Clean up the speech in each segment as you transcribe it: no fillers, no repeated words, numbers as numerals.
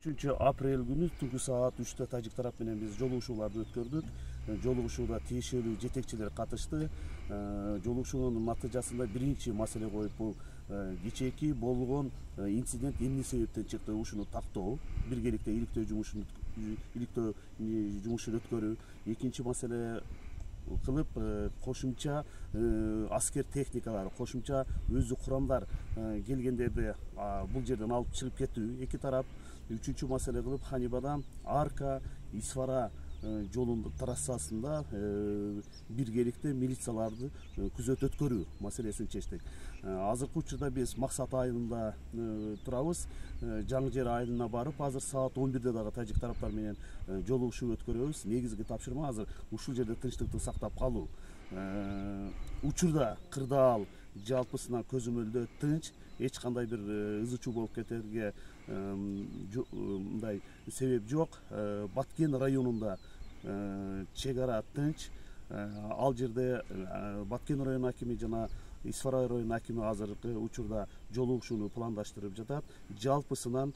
3 апрель күнү түнкү саат 3'te тажик тарап менен биз жолугушууларды өткөрдүк. Жолугушууда тиешелүү жетекчилер катышты. Жолугушуунун натыйжасында биринчи маселе коюп, бул кечээки болгон инцидент эмне себептен чыкты, ушуну тактоо, биргеликте иликтөө жумушун өткөрүү. Экинчи маселе кылып, кошумча аскер техникалар, кошумча өзү курамдар келгендерди бул жерден алып чыгып кетүү. Эки тарап. Үчүнчү маселе кылып, Ханибадан Арка, Исфара жолунун трассасында биргеликте милицияларды күзөт өткөрүү маселесин чечтик. Азыркы учурда биз Максат айылында турабыз. Жаңы Жер айылына барып, азыр саат 11'de дагы тажик тараптар менен жолугушуу өткөрөбүз. Негизги тапшырма азыр ушул жерде тынчтыкты сактап калуу. Учурда кырдаал жалпысынан көзөмөлдө тынч, эч кандай бир ызы чуу болуп кетерге мындай себеп жок. Баткен районунда чек ара тынч. Ал жерде Баткен район акими жана Исфара район акими азыркы учурда жолугушууну пландаштырып жатат. Жалпысынан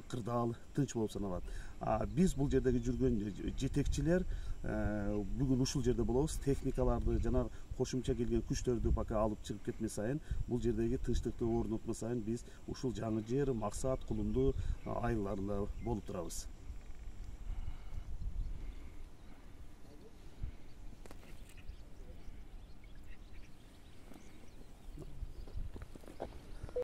кырдаал тынч болуп саналат. Биз бул жердеги жүргөн жетекчилер бүгүн ушул жерде болобуз. Техникаларды жана кошумча келген күчтөрдү пока алып чыгып кетме сайын, бул жердеги тынчтыкты орнотмо сайын биз ушул Жаңы Жер, Максат, Кулумду айылдарында болуп турабыз.